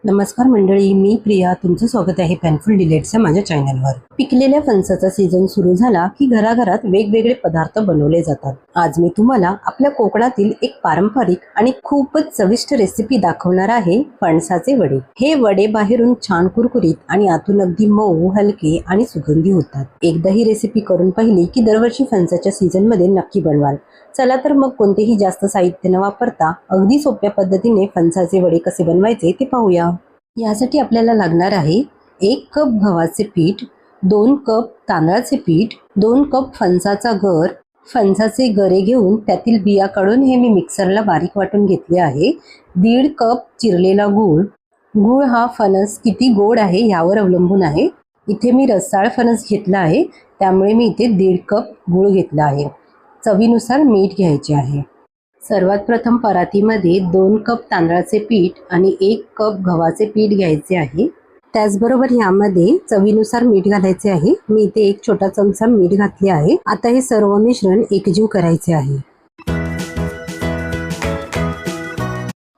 नमस्कार मंडळी, मी प्रिया. तुमचं स्वागत आहे पॅनफुल डिलेट्सच्या माझ्या चॅनलवर. पिकलेल्या फणसाचा सीझन सुरू झाला की घराघरात वेगवेगळे पदार्थ बनवले जातात. आज मी तुम्हाला आपल्या कोकणातील एक पारंपरिक आणि खूपच चविष्ट रेसिपी दाखवणार आहे, फणसाचे वडे. हे वडे बाहेरून छान कुरकुरीत आणि आतून अगदी मऊ, हलके आणि सुगंधी होतात. एकदा ही रेसिपी करून पाहिली की दरवर्षी फणसाच्या सीझन मध्ये नक्की बनवाल. चला तर मग कोणतेही जास्त साहित्य न वापरता अगदी सोप्या पद्धतीने फणसाचे वडे कसे बनवायचे ते पाहूया. यासाठी आपल्याला लागणार आहे 1 कप गव्हाचे पीठ, 2 कप तांदळाचे पीठ, 2 कप फणसाचा गर. फणसाचे गरे घेऊन त्यातील बिया काढून हे मी मिक्सरला बारीक वाटून घेतले आहे. 1.5 कप चिरलेला गूळ. गूळ हा फणस किती गोड आहे यावर अवलंबून आहे. इथे मी रसाळ फणस घेतला आहे, त्यामुळे मी इथे 1.5 कप गूळ घेतला आहे. चवीनुसार मीठ घ्यायचे आहे. सर्वात प्रथम परातीमध्ये 2 कप तांदळाचे पीठ आणि 1 कप गव्हाचे पीठ घ्यायचे आहे. त्याचबरोबर यामध्ये चवीनुसार मीठ घालायचे आहे. मी इथे 1 छोटा चमचा मीठ घातले आहे. आता हे सर्व मिश्रण एकजीव करायचे आहे.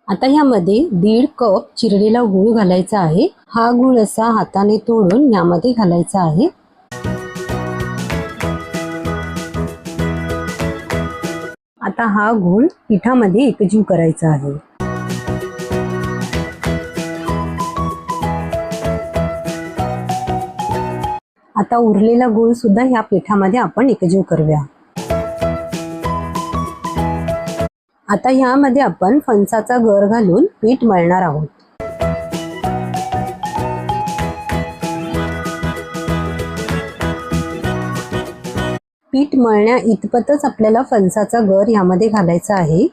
आता यामध्ये 1.5 कप चिरलेला गूळ घालायचा आहे. हा गूळ असा हाताने तोडून यामध्ये घालायचा आहे. आता हा गूळ पिठामध्ये एकजीव करायचा आहे. आता उरलेला गूळ सुद्धा या पिठामध्ये आपण एकजीव करूया. आता यामध्ये आपण फणसाचा गर घालून पीठ मळणार आहोत. पीठ मळण्या इतपतच आपल्याला फणसाचा गर यामध्ये घालायचा आहे.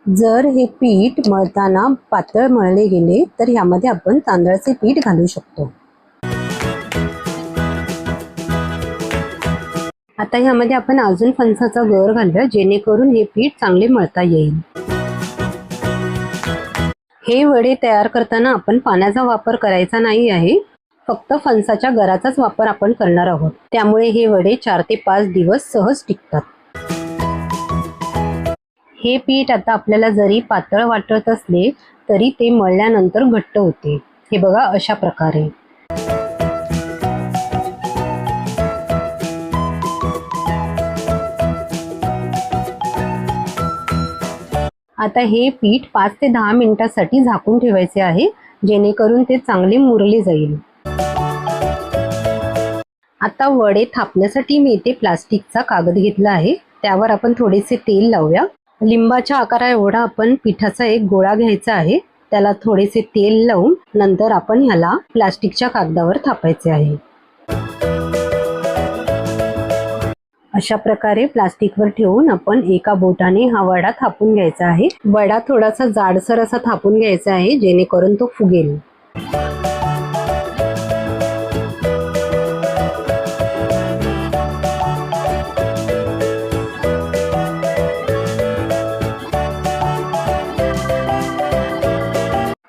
जर हे पीठ मळताना पातळ मळले गेले तर यामध्ये आपण तांदळाचे पीठ घालू शकतो. आता यामध्ये आपण अजून फणसाचा गर घालूया, जेणेकरून हे पीठ चांगले मळता येईल. हे वडे तयार करताना आपण पाण्याचा वापर करायचा नाही आहे. फक्त फणसाच्या गराचाच वापर आपण करणार आहोत. त्यामुळे हे वडे 4 ते 5 दिवस सहज टिकतात. हे पीठ आता आपल्याला जरी पातळ वाटत असले तरी ते मळल्यानंतर घट्ट होते. हे बघा, अशा प्रकारे. आता हे पीठ 5 ते 10 मिनिटांसाठी झाकून ठेवायचे आहे, जेणेकरून ते चांगले मुरले जाईल. आता वडे थापण्यासाठी मी इथे प्लास्टिकचा कागद घेतला आहे. त्यावर आपण थोडेसे तेल लावूया. लिंबाच्या आकारा एवढा आपण पिठाचा एक गोळा घ्यायचा आहे. त्याला थोडेसे तेल लावून नंतर आपण ह्याला प्लास्टिकच्या कागदावर थापायचे आहे. अशा प्रकारे प्लास्टिकवर ठेवून आपण एका बोटाने हा वडा थापून घ्यायचा आहे. वडा थोडासा जाडसर असा थापून घ्यायचा आहे, जेणेकरून तो फुगेल.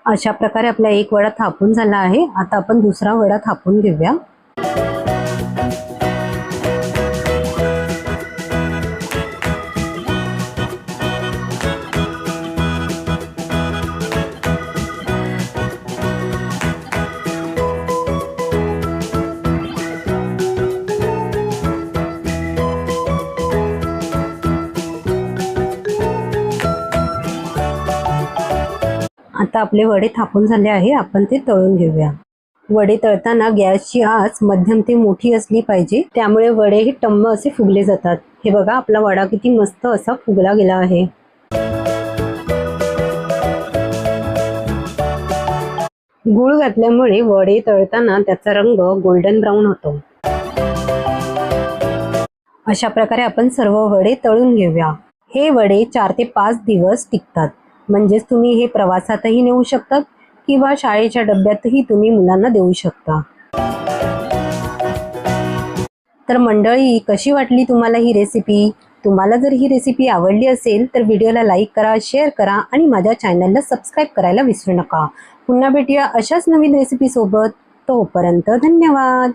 अशा प्रकारे आपला एक वडा थापून झाला आहे. आता आपण दुसरा वडा थापून घेऊया. आता आपले वडे थापून झाले आहे. आपण ते तळून घेऊया. वडे तळताना गॅसची आच मध्यम ते मोठी असली पाहिजे, त्यामुळे वडे हे टम्म असे फुगले जातात. हे बघा, आपला वडा किती मस्त असा फुगला गेला आहे. गूळ घातल्यामुळे वडे तळताना त्याचा रंग गोल्डन ब्राऊन होतो. अशा प्रकारे आपण सर्व वडे तळून घेऊया. हे वडे 4 ते 5 दिवस टिकतात. म्हणजेच तुम्ही हे प्रवासातही नेऊ शकतात किंवा शाळेच्या डब्यातही तुम्ही मुलांना देऊ शकता. तर मंडळी, कशी वाटली तुम्हाला ही रेसिपी? तुम्हाला जर ही रेसिपी आवडली असेल तर व्हिडिओला लाईक करा, शेअर करा आणि माझ्या चॅनलला सबस्क्राईब करायला विसरू नका. पुन्हा भेटूया अशाच नवीन रेसिपी सोबत. तोपर्यंत धन्यवाद.